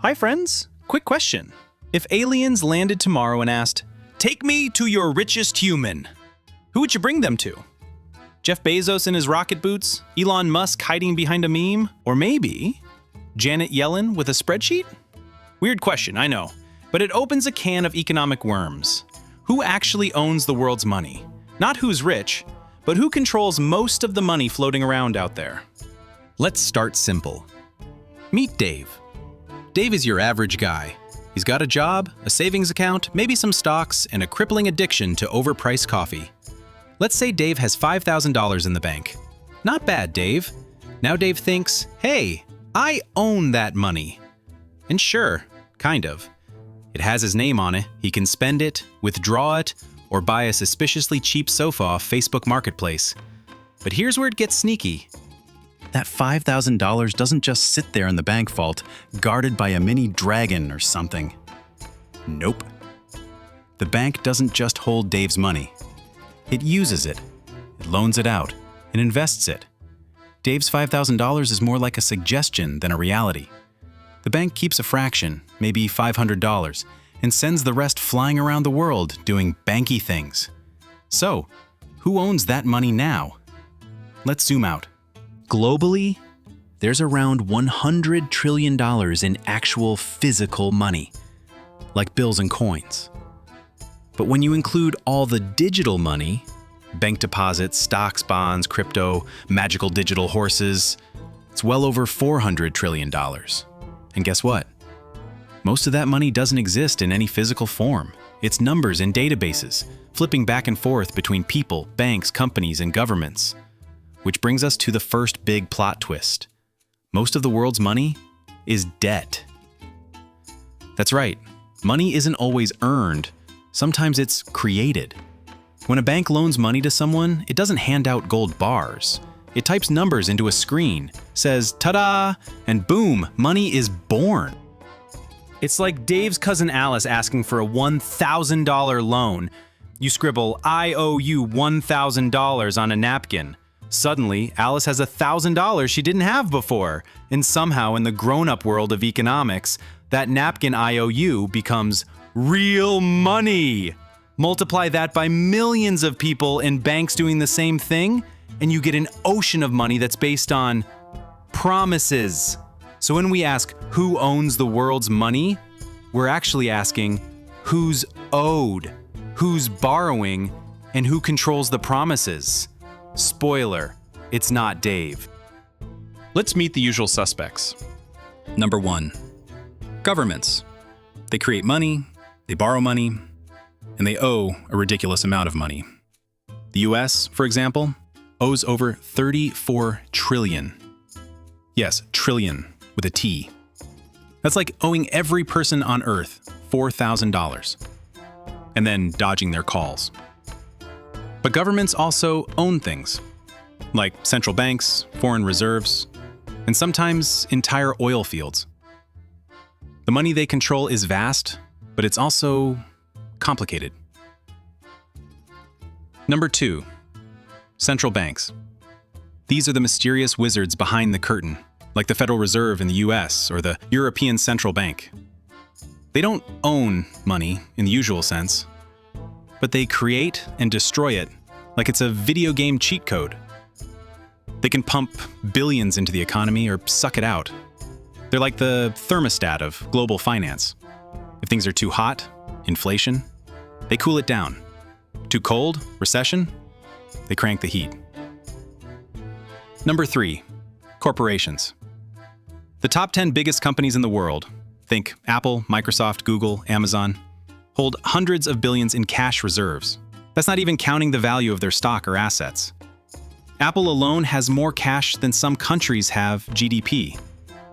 Hi friends, quick question. If aliens landed tomorrow and asked, "Take me to your richest human," who would you bring them to? Jeff Bezos in his rocket boots? Elon Musk hiding behind a meme? Or maybe Janet Yellen with a spreadsheet? Weird question, I know, but it opens a can of economic worms. Who actually owns the world's money? Not who's rich, but who controls most of the money floating around out there? Let's start simple. Meet Dave. Dave is your average guy. He's got a job, a savings account, maybe some stocks, and a crippling addiction to overpriced coffee. Let's say Dave has $5,000 in the bank. Not bad, Dave. Now Dave thinks, hey, I own that money. And sure, kind of. It has his name on it. He can spend it, withdraw it, or buy a suspiciously cheap sofa off Facebook Marketplace. But here's where it gets sneaky. That $5,000 doesn't just sit there in the bank vault, guarded by a mini dragon or something. Nope. The bank doesn't just hold Dave's money. It uses it, it loans it out, and invests it. Dave's $5,000 is more like a suggestion than a reality. The bank keeps a fraction, maybe $500, and sends the rest flying around the world doing banky things. So, who owns that money now? Let's zoom out. Globally, there's around $100 trillion in actual physical money, like bills and coins. But when you include all the digital money, bank deposits, stocks, bonds, crypto, magical digital horses, it's well over $400 trillion. And guess what? Most of that money doesn't exist in any physical form. It's numbers in databases, flipping back and forth between people, banks, companies, and governments. Which brings us to the first big plot twist. Most of the world's money is debt. That's right, money isn't always earned. Sometimes it's created. When a bank loans money to someone, it doesn't hand out gold bars. It types numbers into a screen, says ta-da, and boom, money is born. It's like Dave's cousin Alice asking for a $1,000 loan. You scribble, "I owe you $1,000 on a napkin. Suddenly, Alice has $1,000 she didn't have before, and somehow in the grown-up world of economics, that napkin IOU becomes real money. Multiply that by millions of people and banks doing the same thing, and you get an ocean of money that's based on promises. So when we ask who owns the world's money, we're actually asking who's owed, who's borrowing, and who controls the promises. Spoiler, it's not Dave. Let's meet the usual suspects. Number 1, governments. They create money, they borrow money, and they owe a ridiculous amount of money. The US, for example, owes over $34 trillion. Yes, trillion with a T. That's like owing every person on Earth $4,000 and then dodging their calls. But governments also own things, like central banks, foreign reserves, and sometimes entire oil fields. The money they control is vast, but it's also complicated. Number 2, central banks. These are the mysterious wizards behind the curtain, like the Federal Reserve in the US or the European Central Bank. They don't own money in the usual sense, but they create and destroy it like it's a video game cheat code. They can pump billions into the economy or suck it out. They're like the thermostat of global finance. If things are too hot, inflation, they cool it down. Too cold, recession, they crank the heat. Number 3, corporations. The top 10 biggest companies in the world, think Apple, Microsoft, Google, Amazon, hold hundreds of billions in cash reserves. That's not even counting the value of their stock or assets. Apple alone has more cash than some countries have GDP.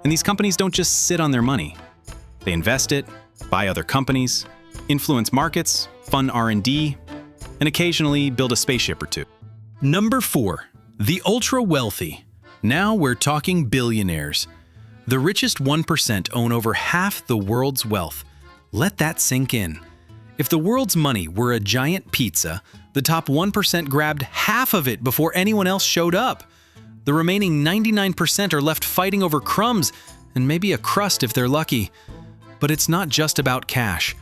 And these companies don't just sit on their money. They invest it, buy other companies, influence markets, fund R&D, and occasionally build a spaceship or two. Number 4, the ultra-wealthy. Now we're talking billionaires. The richest 1% own over half the world's wealth. Let that sink in. If the world's money were a giant pizza, the top 1% grabbed half of it before anyone else showed up. The remaining 99% are left fighting over crumbs and maybe a crust if they're lucky. But it's not just about cash.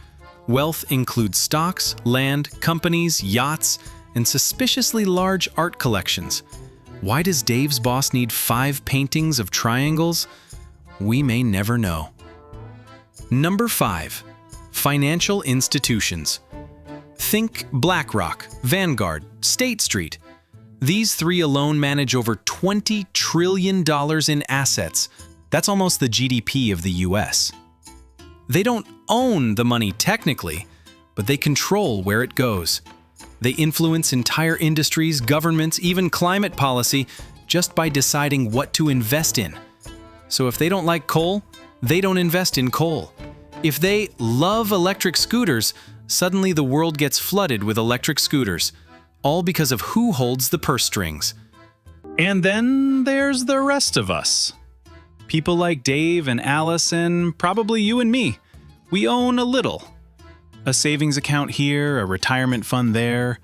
Wealth includes stocks, land, companies, yachts, and suspiciously large art collections. Why does Dave's boss need 5 paintings of triangles? We may never know. Number 5. Financial institutions. Think BlackRock, Vanguard, State Street. These 3 alone manage over $20 trillion in assets. That's almost the GDP of the US. They don't own the money technically, but they control where it goes. They influence entire industries, governments, even climate policy just by deciding what to invest in. So if they don't like coal, they don't invest in coal. If they love electric scooters, suddenly the world gets flooded with electric scooters, all because of who holds the purse strings. And then there's the rest of us. People like Dave and Alice and probably you and me. We own a little. A savings account here, a retirement fund there,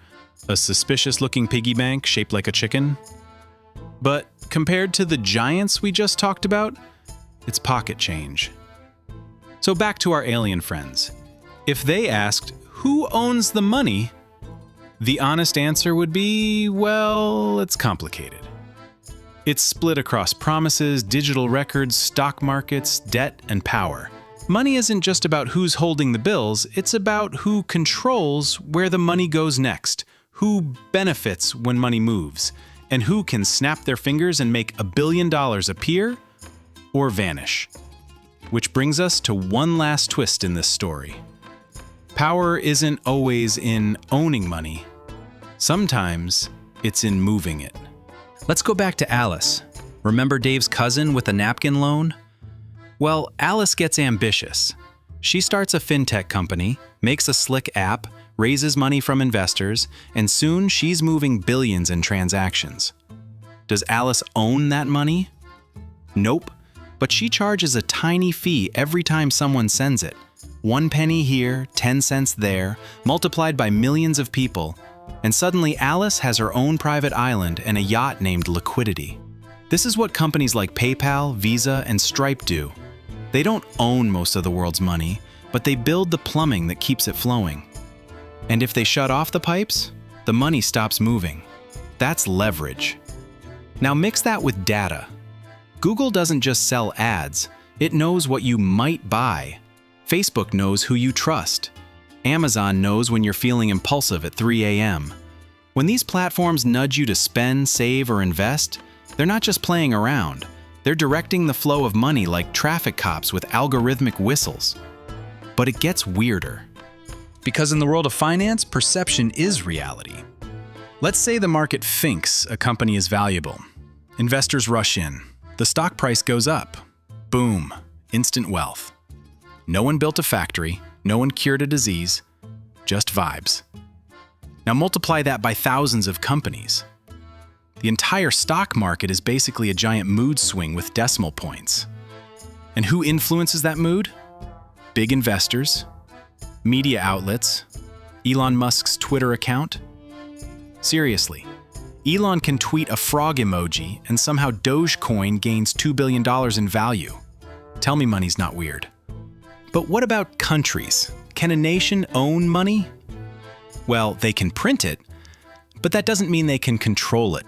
a suspicious-looking piggy bank shaped like a chicken. But compared to the giants we just talked about, it's pocket change. So back to our alien friends. If they asked, who owns the money? The honest answer would be, well, it's complicated. It's split across promises, digital records, stock markets, debt, and power. Money isn't just about who's holding the bills, it's about who controls where the money goes next, who benefits when money moves, and who can snap their fingers and make $1 billion appear or vanish. Which brings us to one last twist in this story. Power isn't always in owning money. Sometimes it's in moving it. Let's go back to Alice. Remember Dave's cousin with the napkin loan? Well, Alice gets ambitious. She starts a fintech company, makes a slick app, raises money from investors, and soon she's moving billions in transactions. Does Alice own that money? Nope, but she charges a tiny fee every time someone sends it. 1 penny here, 10 cents there, multiplied by millions of people, and suddenly Alice has her own private island and a yacht named Liquidity. This is what companies like PayPal, Visa, and Stripe do. They don't own most of the world's money, but they build the plumbing that keeps it flowing. And if they shut off the pipes, the money stops moving. That's leverage. Now mix that with data. Google doesn't just sell ads, it knows what you might buy. Facebook knows who you trust. Amazon knows when you're feeling impulsive at 3 a.m. When these platforms nudge you to spend, save, or invest, they're not just playing around. They're directing the flow of money like traffic cops with algorithmic whistles. But it gets weirder. Because in the world of finance, perception is reality. Let's say the market thinks a company is valuable. Investors rush in. The stock price goes up. Boom, instant wealth. No one built a factory, no one cured a disease, just vibes. Now multiply that by thousands of companies. The entire stock market is basically a giant mood swing with decimal points. And who influences that mood? Big investors, media outlets, Elon Musk's Twitter account. Seriously, Elon can tweet a frog emoji and somehow Dogecoin gains $2 billion in value. Tell me money's not weird. But what about countries? Can a nation own money? Well, they can print it, but that doesn't mean they can control it.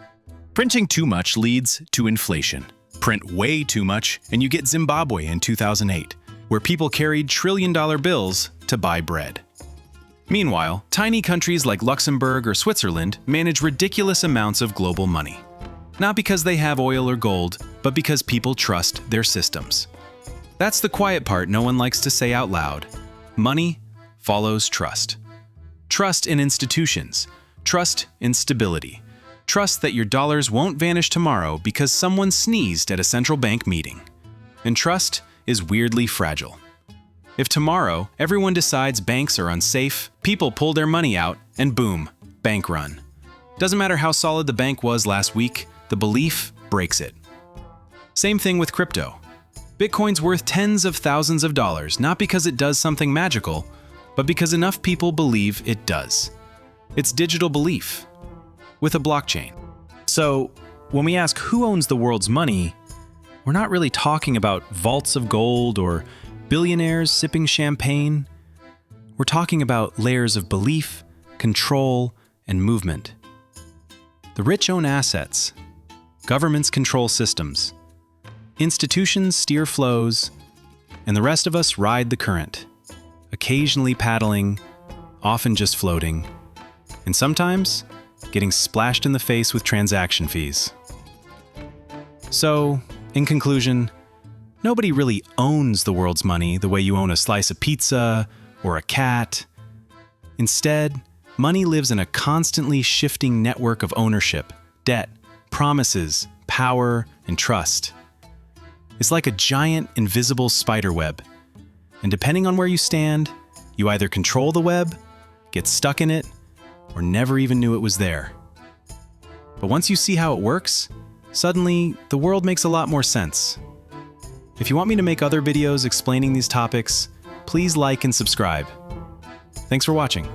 Printing too much leads to inflation. Print way too much, and you get Zimbabwe in 2008, where people carried trillion-dollar bills to buy bread. Meanwhile, tiny countries like Luxembourg or Switzerland manage ridiculous amounts of global money. Not because they have oil or gold, but because people trust their systems. That's the quiet part no one likes to say out loud. Money follows trust. Trust in institutions. Trust in stability. Trust that your dollars won't vanish tomorrow because someone sneezed at a central bank meeting. And trust is weirdly fragile. If tomorrow everyone decides banks are unsafe, people pull their money out, and boom, bank run. Doesn't matter how solid the bank was last week, the belief breaks it. Same thing with crypto. Bitcoin's worth tens of thousands of dollars, not because it does something magical, but because enough people believe it does. It's digital belief with a blockchain. So, when we ask who owns the world's money, we're not really talking about vaults of gold or billionaires sipping champagne. We're talking about layers of belief, control, and movement. The rich own assets. Governments control systems. Institutions steer flows, and the rest of us ride the current, occasionally paddling, often just floating, and sometimes getting splashed in the face with transaction fees. So, in conclusion, nobody really owns the world's money the way you own a slice of pizza or a cat. Instead, money lives in a constantly shifting network of ownership, debt, promises, power, and trust. It's like a giant, invisible spiderweb, and depending on where you stand, you either control the web, get stuck in it, or never even knew it was there. But once you see how it works, suddenly the world makes a lot more sense. If you want me to make other videos explaining these topics, please like and subscribe. Thanks for watching.